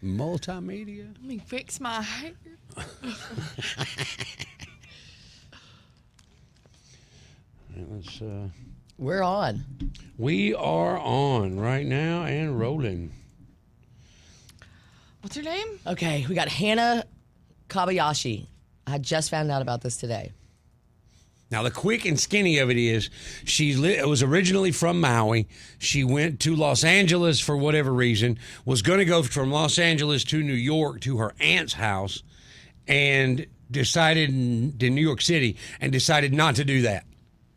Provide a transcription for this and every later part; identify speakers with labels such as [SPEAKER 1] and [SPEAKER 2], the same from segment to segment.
[SPEAKER 1] Multimedia.
[SPEAKER 2] Let me fix my hair.
[SPEAKER 1] Let's,
[SPEAKER 3] We're on.
[SPEAKER 1] we are on right now and rolling.
[SPEAKER 2] What's her name?
[SPEAKER 3] Okay, we got Hannah Kobayashi. I just found out about this today.
[SPEAKER 1] Now, the quick and skinny of it is she was originally from Maui. She went to Los Angeles for whatever reason, was going to go from Los Angeles to New York to her aunt's house, and decided in New York City and decided not to do that.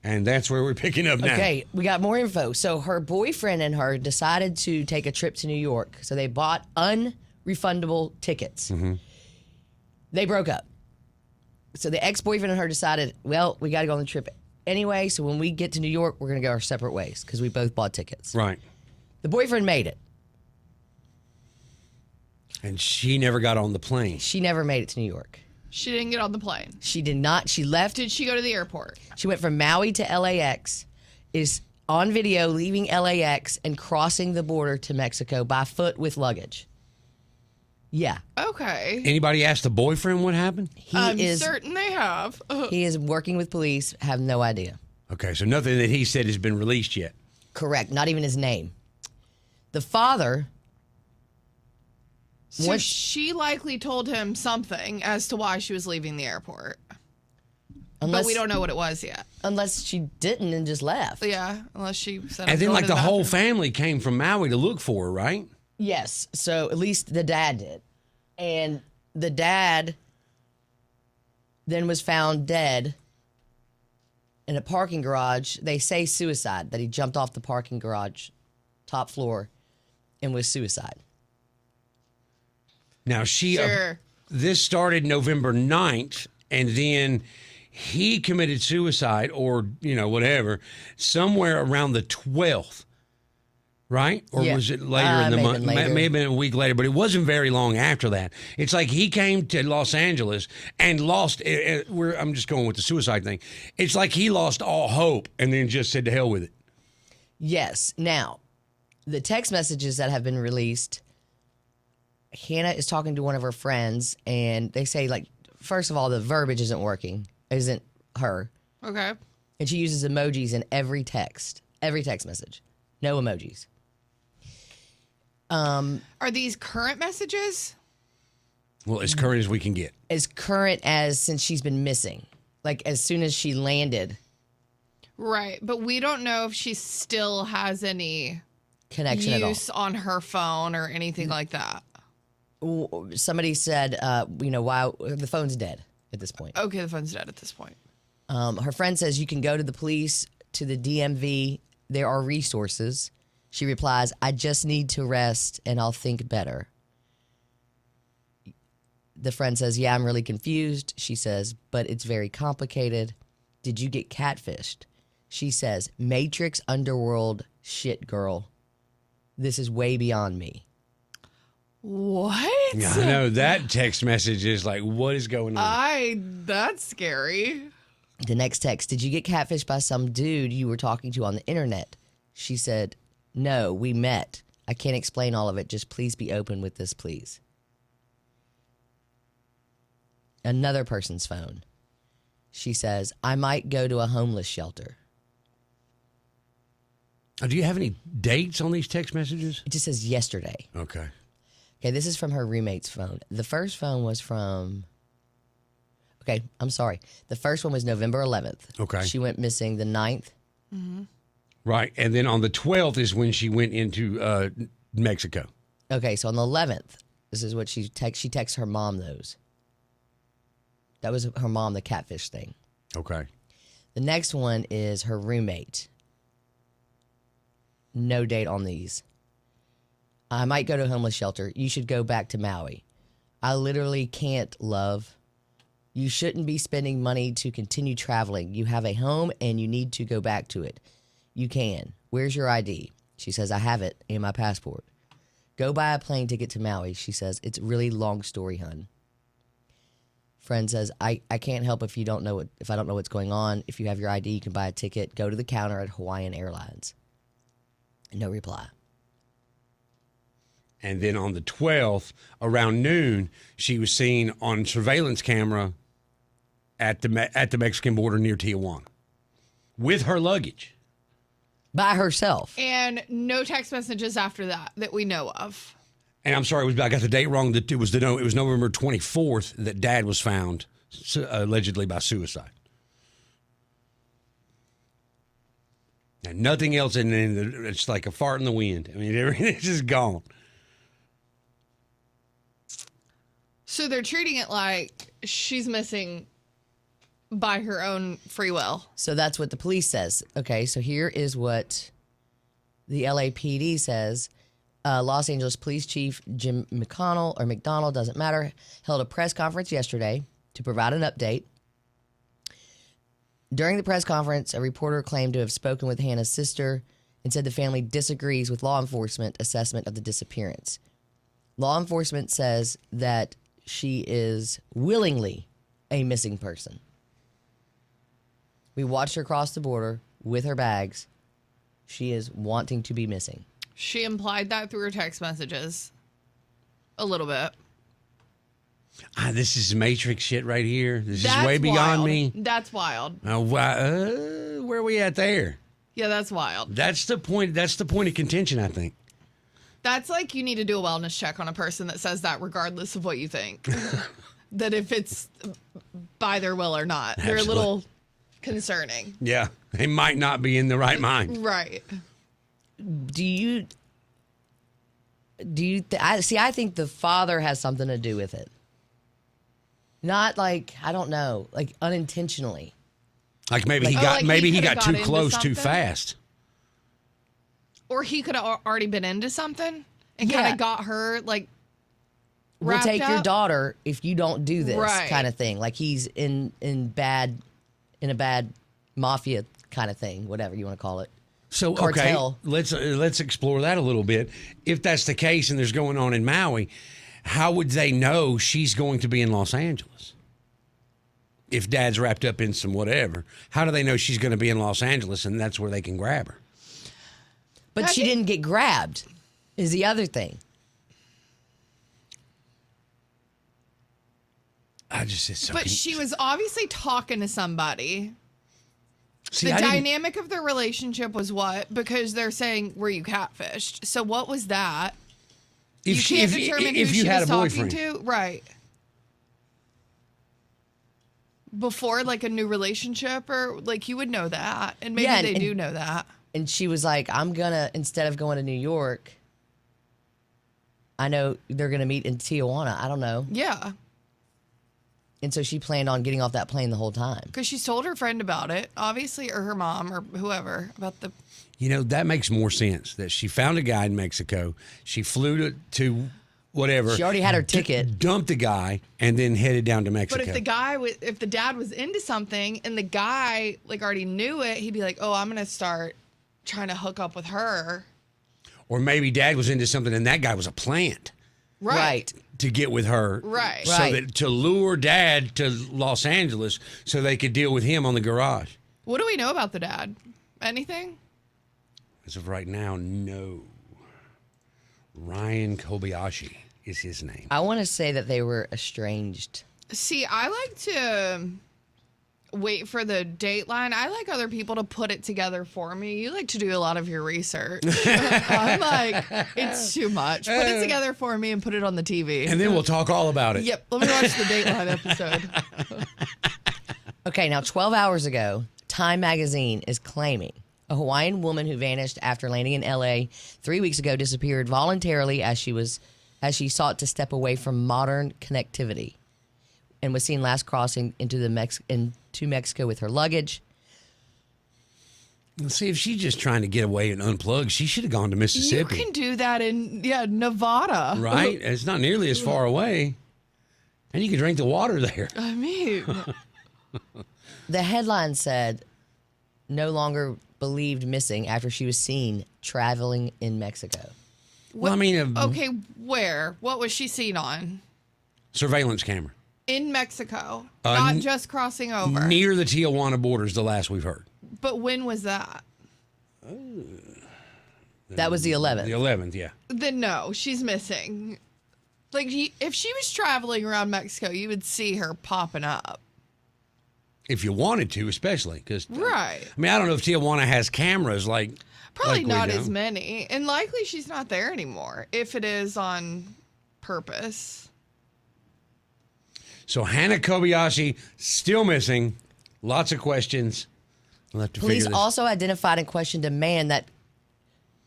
[SPEAKER 1] And that's where we're picking up now.
[SPEAKER 3] Okay, we got more info. So her boyfriend and her decided to take a trip to New York. So they bought unrefundable tickets.
[SPEAKER 1] Mm-hmm.
[SPEAKER 3] They broke up. So the ex-boyfriend and her decided, well, we got to go on the trip anyway. So when we get to New York, we're going to go our separate ways because we both bought tickets.
[SPEAKER 1] Right.
[SPEAKER 3] The boyfriend made it.
[SPEAKER 1] And she never got on the plane.
[SPEAKER 3] She never made it to New York.
[SPEAKER 2] She didn't get on the plane.
[SPEAKER 3] She did not. She left.
[SPEAKER 2] Did she go to the airport?
[SPEAKER 3] She went from Maui to LAX, is on video leaving LAX and crossing the border to Mexico by foot with luggage. Yeah.
[SPEAKER 2] Okay.
[SPEAKER 1] Anybody ask the boyfriend what happened?
[SPEAKER 2] I'm certain they have.
[SPEAKER 3] He is working with police, have no idea.
[SPEAKER 1] Okay, so nothing that he said has been released yet.
[SPEAKER 3] Correct. Not even his name. The father...
[SPEAKER 2] So she likely told him something as to why she was leaving the airport. But we don't know what it was yet.
[SPEAKER 3] Unless she didn't and just left.
[SPEAKER 2] Yeah, unless she said.
[SPEAKER 1] And then, like, the whole family came from Maui to look for her, right?
[SPEAKER 3] Yes. So at least the dad did. And the dad then was found dead in a parking garage. They say suicide, that he jumped off the parking garage, top floor, and was suicide.
[SPEAKER 1] Now,
[SPEAKER 2] Sure.
[SPEAKER 1] This started November 9th, and then he committed suicide or, whatever, somewhere around the 12th, right? Or
[SPEAKER 3] Yeah.
[SPEAKER 1] was it later in the month? May have been a week later, but it wasn't very long after that. It's like he came to Los Angeles and lost, I'm just going with the suicide thing. It's like he lost all hope and then just said to hell with it.
[SPEAKER 3] Yes. Now, the text messages that have been released, Hannah is talking to one of her friends, and they say, like, first of all, the verbiage isn't working, isn't her.
[SPEAKER 2] Okay.
[SPEAKER 3] And she uses emojis in every text message. No emojis.
[SPEAKER 2] Are these current messages?
[SPEAKER 1] Well, as current as we can get.
[SPEAKER 3] As current as since she's been missing. Like, as soon as she landed.
[SPEAKER 2] Right. But we don't know if she still has any
[SPEAKER 3] Connection
[SPEAKER 2] use on her phone or anything like that.
[SPEAKER 3] Somebody said, why the phone's dead at this point.
[SPEAKER 2] Okay, the phone's dead at this point.
[SPEAKER 3] Her friend says you can go to the police, to the DMV. There are resources. She replies, I just need to rest and I'll think better. The friend says, yeah, I'm really confused. She says, but it's very complicated. Did you get catfished? She says, Matrix Underworld shit, girl. This is way beyond me.
[SPEAKER 2] What?
[SPEAKER 1] Yeah, I know. That text message is like, what is going on?
[SPEAKER 2] That's scary.
[SPEAKER 3] The next text, did you get catfished by some dude you were talking to on the internet? She said, no, we met. I can't explain all of it. Just please be open with this, please. Another person's phone. She says, I might go to a homeless shelter.
[SPEAKER 1] Do you have any dates on these text messages?
[SPEAKER 3] It just says yesterday.
[SPEAKER 1] Okay.
[SPEAKER 3] Okay, this is from her roommate's phone. The first phone was from... Okay, I'm sorry. The first one was November 11th.
[SPEAKER 1] Okay.
[SPEAKER 3] She went missing the 9th.
[SPEAKER 2] Mm-hmm.
[SPEAKER 1] Right, and then on the 12th is when she went into Mexico.
[SPEAKER 3] Okay, so on the 11th, this is what she texts her mom those. That was her mom, the catfish thing.
[SPEAKER 1] Okay.
[SPEAKER 3] The next one is her roommate. No date on these. I might go to a homeless shelter. You should go back to Maui. I literally can't, love. You shouldn't be spending money to continue traveling. You have a home and you need to go back to it. You can. Where's your ID? She says, I have it in my passport. Go buy a plane ticket to Maui. She says, it's a really long story, hun. Friend says, I can't help if I don't know what's going on. If you have your ID, you can buy a ticket. Go to the counter at Hawaiian Airlines. No reply.
[SPEAKER 1] And then on the 12th, around noon, she was seen on surveillance camera at the Mexican border near Tijuana with her luggage.
[SPEAKER 3] By herself.
[SPEAKER 2] And no text messages after that we know of.
[SPEAKER 1] And I'm sorry, I got the date wrong. It was November 24th that Dad was found allegedly by suicide. And nothing else it's like a fart in the wind. I mean, everything's just gone.
[SPEAKER 2] So they're treating it like she's missing by her own free will.
[SPEAKER 3] So that's what the police says. Okay, so here is what the LAPD says. Los Angeles Police Chief Jim McDonald, doesn't matter, held a press conference yesterday to provide an update. During the press conference, a reporter claimed to have spoken with Hannah's sister and said the family disagrees with law enforcement assessment of the disappearance. Law enforcement says that she is willingly a missing person. We watched her cross the border with her bags. She is wanting to be missing.
[SPEAKER 2] She implied that through her text messages. A little bit.
[SPEAKER 1] This is Matrix shit right here. This
[SPEAKER 2] That's
[SPEAKER 1] is way beyond
[SPEAKER 2] wild.
[SPEAKER 1] me.
[SPEAKER 2] That's wild.
[SPEAKER 1] Where are we at there?
[SPEAKER 2] Yeah, that's wild.
[SPEAKER 1] That's the point. That's the point of contention, I think.
[SPEAKER 2] That's like you need to do a wellness check on a person that says that regardless of what you think. That if it's by their will or not. They're
[SPEAKER 1] Absolutely.
[SPEAKER 2] a little concerning.
[SPEAKER 1] Yeah, they might not be in the right mind.
[SPEAKER 2] Right.
[SPEAKER 3] I think the father has something to do with it. Not like, I don't know, like unintentionally.
[SPEAKER 1] Like maybe he
[SPEAKER 2] Like-
[SPEAKER 1] got
[SPEAKER 2] Oh, like
[SPEAKER 1] maybe
[SPEAKER 2] he
[SPEAKER 1] he
[SPEAKER 2] coulda
[SPEAKER 1] got
[SPEAKER 2] got
[SPEAKER 1] too
[SPEAKER 2] into
[SPEAKER 1] close too
[SPEAKER 2] something?
[SPEAKER 1] fast.
[SPEAKER 2] Or he could have already been into something and
[SPEAKER 3] Yeah.
[SPEAKER 2] kind of got her like
[SPEAKER 3] We'll
[SPEAKER 2] wrapped
[SPEAKER 3] take your
[SPEAKER 2] up.
[SPEAKER 3] daughter if you don't do this
[SPEAKER 2] Right.
[SPEAKER 3] kind of thing. Like he's in a bad mafia kind of thing, whatever you want to call it.
[SPEAKER 1] So
[SPEAKER 3] Cartel.
[SPEAKER 1] okay, let's explore that a little bit. If that's the case and there's going on in Maui, how would they know she's going to be in Los Angeles? If Dad's wrapped up in some whatever, how do they know she's going to be in Los Angeles and that's where they can grab her?
[SPEAKER 3] But
[SPEAKER 2] I
[SPEAKER 3] she
[SPEAKER 2] think-
[SPEAKER 3] didn't get grabbed, is the other thing.
[SPEAKER 1] It's so.
[SPEAKER 2] But she was obviously talking to somebody.
[SPEAKER 1] See,
[SPEAKER 2] The
[SPEAKER 1] I didn't-
[SPEAKER 2] dynamic of their relationship was what? Because they're saying, were you catfished? So what was that?
[SPEAKER 1] if
[SPEAKER 2] you
[SPEAKER 1] she,
[SPEAKER 2] can't
[SPEAKER 1] if,
[SPEAKER 2] determine
[SPEAKER 1] if
[SPEAKER 2] who
[SPEAKER 1] you
[SPEAKER 2] she
[SPEAKER 1] had
[SPEAKER 2] was
[SPEAKER 1] a
[SPEAKER 2] talking
[SPEAKER 1] boyfriend,
[SPEAKER 2] to. Right. Before like a new relationship or like you would know that. And maybe
[SPEAKER 3] Yeah,
[SPEAKER 2] they
[SPEAKER 3] and-
[SPEAKER 2] do know that.
[SPEAKER 3] And she was like, instead of going to New York, I know they're going to meet in Tijuana. I don't know.
[SPEAKER 2] Yeah.
[SPEAKER 3] And so she planned on getting off that plane the whole time.
[SPEAKER 2] Because she's told her friend about it, obviously, or her mom or whoever about the.
[SPEAKER 1] that makes more sense. That she found a guy in Mexico. She flew to whatever.
[SPEAKER 3] She already had her ticket.
[SPEAKER 1] Dumped the guy and then headed down to Mexico.
[SPEAKER 2] But if the dad was into something and the guy like already knew it, he'd be like, "Oh, I'm gonna start trying to hook up with her."
[SPEAKER 1] Or maybe Dad was into something and that guy was a plant
[SPEAKER 2] Right.
[SPEAKER 1] to get with her.
[SPEAKER 2] Right.
[SPEAKER 1] So
[SPEAKER 3] Right.
[SPEAKER 1] that to lure Dad to Los Angeles so they could deal with him on the garage.
[SPEAKER 2] What do we know about the dad? Anything?
[SPEAKER 1] As of right now, no. Ryan Kobayashi is his name.
[SPEAKER 3] I want to say that they were estranged.
[SPEAKER 2] See, I like to wait for the dateline. I like other people to put it together for me. You like to do a lot of your research. I'm like, it's too much. Put it together for me and put it on the TV.
[SPEAKER 1] And then we'll talk all about it.
[SPEAKER 2] Yep. Let me watch the Dateline episode.
[SPEAKER 3] Okay, now 12 hours ago, Time magazine is claiming a Hawaiian woman who vanished after landing in LA 3 weeks ago disappeared voluntarily as she sought to step away from modern connectivity and was seen last crossing into Mexico with her luggage.
[SPEAKER 1] See, if she's just trying to get away and unplug, she should have gone to
[SPEAKER 2] You
[SPEAKER 1] Mississippi.
[SPEAKER 2] can do that in Nevada.
[SPEAKER 1] Right? It's not nearly as far away. And you can drink the water there.
[SPEAKER 2] I mean,
[SPEAKER 3] The headline said, no longer believed missing after she was seen traveling in Mexico.
[SPEAKER 1] Well, I mean,
[SPEAKER 2] okay, where? What was she seen on?
[SPEAKER 1] surveillance camera.
[SPEAKER 2] In Mexico, not just crossing over.
[SPEAKER 1] Near the Tijuana border is the last we've heard.
[SPEAKER 2] But when was that?
[SPEAKER 3] That was the 11th.
[SPEAKER 1] The 11th, yeah.
[SPEAKER 2] Then no, she's missing. Like, if she was traveling around Mexico, you would see her popping up.
[SPEAKER 1] If you wanted to, especially. Cause,
[SPEAKER 2] Right.
[SPEAKER 1] I mean, I don't know if Tijuana has cameras like.
[SPEAKER 2] Probably
[SPEAKER 1] like we
[SPEAKER 2] not
[SPEAKER 1] do.
[SPEAKER 2] as many. And likely she's not there anymore, if it is on purpose.
[SPEAKER 1] So Hannah Kobayashi still missing. Lots of questions. We'll have to
[SPEAKER 3] Police
[SPEAKER 1] figure this.
[SPEAKER 3] also identified and questioned a man that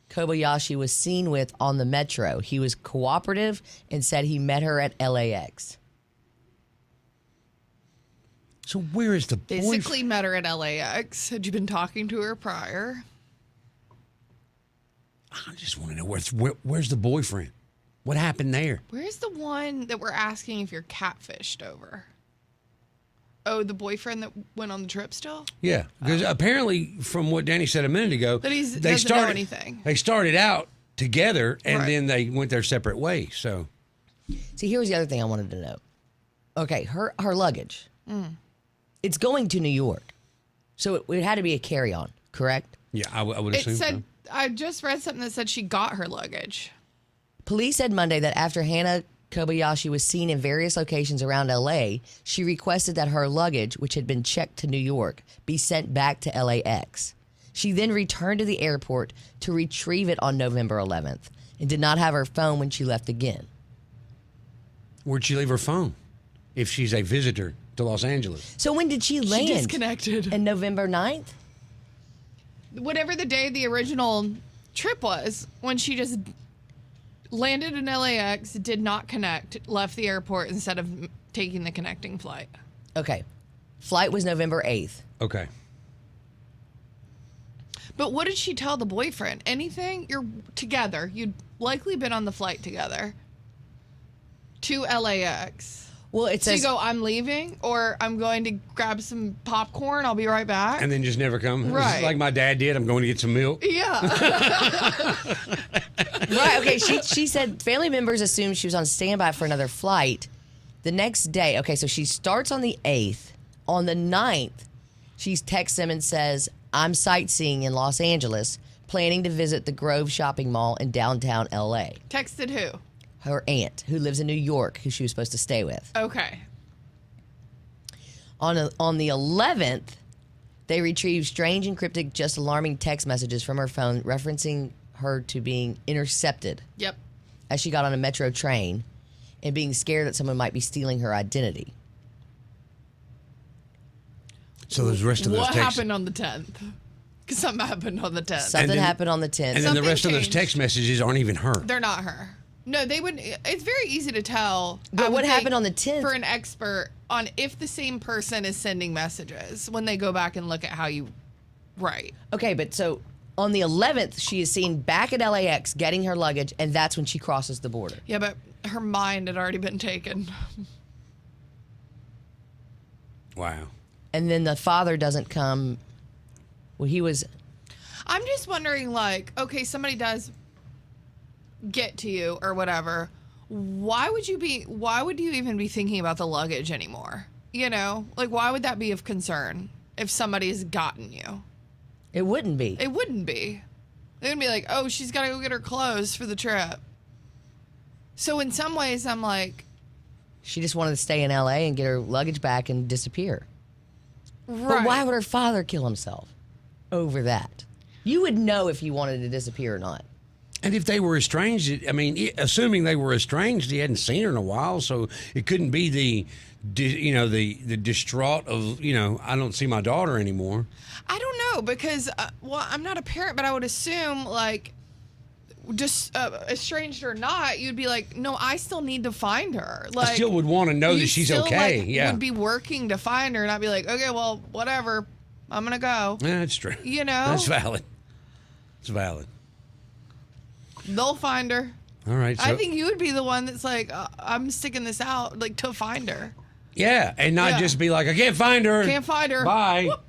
[SPEAKER 3] Kobayashi was seen with on the metro. He was cooperative and said he met her at LAX.
[SPEAKER 1] So where is the
[SPEAKER 2] Basically met her at LAX. Had you been talking to her prior?
[SPEAKER 1] I just want to know where's the boyfriend? What happened there?
[SPEAKER 2] Where's the one that we're asking if you're catfished over? Oh, the boyfriend that went on the trip still?
[SPEAKER 1] Yeah, because apparently, from what Danny said a minute ago,
[SPEAKER 2] That he doesn't know anything.
[SPEAKER 1] They started out together, and
[SPEAKER 2] Right.
[SPEAKER 1] then they went their separate ways. So
[SPEAKER 3] See, here's the other thing I wanted to know. Okay, her luggage. It's going to New York. So it had to be a carry-on, correct?
[SPEAKER 1] yeah, I would
[SPEAKER 2] It
[SPEAKER 1] assume
[SPEAKER 2] said, I just read something that said she got her luggage.
[SPEAKER 3] Police said Monday that after Hannah Kobayashi was seen in various locations around LA, she requested that her luggage, which had been checked to New York, be sent back to LAX. She then returned to the airport to retrieve it on November 11th and did not have her phone when she left again.
[SPEAKER 1] so. Where'd she leave her phone? If she's a visitor to Los Angeles,
[SPEAKER 3] So when did she land?
[SPEAKER 2] She disconnected.
[SPEAKER 3] And November 9th?
[SPEAKER 2] Whatever the day of the original trip was, when she just landed in LAX, did not connect, left the airport instead of taking the connecting flight.
[SPEAKER 3] Okay. Flight was November 8th.
[SPEAKER 1] okay.
[SPEAKER 2] But what did she tell the boyfriend? Anything? You're together. You'd likely been on the flight together to LAX.
[SPEAKER 3] Well, it
[SPEAKER 2] So you
[SPEAKER 3] says
[SPEAKER 2] go, I'm leaving, or I'm going to grab some popcorn. I'll be right back.
[SPEAKER 1] And then just never come. This is
[SPEAKER 2] Right.
[SPEAKER 1] like my dad did. I'm going to get some milk.
[SPEAKER 2] Yeah.
[SPEAKER 3] right. Okay. She said family members assumed she was on standby for another flight. The next day, okay, so she starts on the 8th. On the 9th, she texts them and says, I'm sightseeing in Los Angeles, planning to visit the Grove shopping mall in downtown LA.
[SPEAKER 2] Texted who?
[SPEAKER 3] Her aunt, who lives in New York, who she was supposed to stay with.
[SPEAKER 2] Okay.
[SPEAKER 3] On the 11th, they retrieved strange and cryptic, just alarming text messages from her phone referencing her to being intercepted
[SPEAKER 2] Yep.
[SPEAKER 3] as she got on a metro train and being scared that someone might be stealing her identity.
[SPEAKER 1] So the rest of those
[SPEAKER 2] What
[SPEAKER 1] texts.
[SPEAKER 2] happened on the 10th? Because something happened on the 10th.
[SPEAKER 3] Something
[SPEAKER 1] then-
[SPEAKER 3] happened on the 10th.
[SPEAKER 1] And then the
[SPEAKER 2] Something
[SPEAKER 1] rest of those
[SPEAKER 2] changed.
[SPEAKER 1] text messages aren't even her.
[SPEAKER 2] They're not her. No, they would. It's very easy to tell.
[SPEAKER 3] But
[SPEAKER 2] I would
[SPEAKER 3] what
[SPEAKER 2] think,
[SPEAKER 3] happened on the 10th?
[SPEAKER 2] For an expert on if the same person is sending messages when they go back and look at how you write.
[SPEAKER 3] Okay, but so on the 11th, she is seen back at LAX getting her luggage, and that's when she crosses the border.
[SPEAKER 2] Yeah, but her mind had already been taken.
[SPEAKER 1] Wow.
[SPEAKER 3] And then the father doesn't come. Well, he was.
[SPEAKER 2] I'm just wondering, like, okay, somebody does get to you or whatever. Why would you even be thinking about the luggage anymore? You know, like, why would that be of concern if somebody's gotten you?
[SPEAKER 3] It wouldn't be.
[SPEAKER 2] It wouldn't be. They would be like, oh, she's got to go get her clothes for the trip. So in some ways, I'm like,
[SPEAKER 3] She just wanted to stay in LA and get her luggage back and disappear.
[SPEAKER 2] right.
[SPEAKER 3] But why would her father kill himself over that? You would know if you wanted to disappear or not.
[SPEAKER 1] And if they were estranged, I mean, assuming they were estranged, he hadn't seen her in a while, so it couldn't be the distraught of, I don't see my daughter anymore.
[SPEAKER 2] I don't know because, I'm not a parent, but I would assume, like, just estranged or not, you'd be like, no, I still need to find her. Like,
[SPEAKER 1] I still would want to know
[SPEAKER 2] you
[SPEAKER 1] that she's
[SPEAKER 2] still,
[SPEAKER 1] okay.
[SPEAKER 2] like,
[SPEAKER 1] Yeah.
[SPEAKER 2] would be working to find her, and I'd be like, okay, well, whatever, I'm gonna go.
[SPEAKER 1] Yeah, that's true.
[SPEAKER 2] You know?
[SPEAKER 1] That's valid. It's valid.
[SPEAKER 2] They'll find her.
[SPEAKER 1] All right. So,
[SPEAKER 2] I think you would be the one that's like, I'm sticking this out, like, to find her.
[SPEAKER 1] yeah, and not
[SPEAKER 2] Yeah.
[SPEAKER 1] just be like, I can't find her.
[SPEAKER 2] Can't find her.
[SPEAKER 1] Bye.
[SPEAKER 2] Whoop.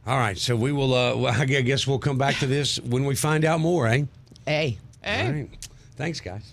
[SPEAKER 1] All right. So we will, I guess we'll come back to this when we find out more, eh?
[SPEAKER 3] Hey.
[SPEAKER 2] Hey.
[SPEAKER 1] All right. Thanks, guys.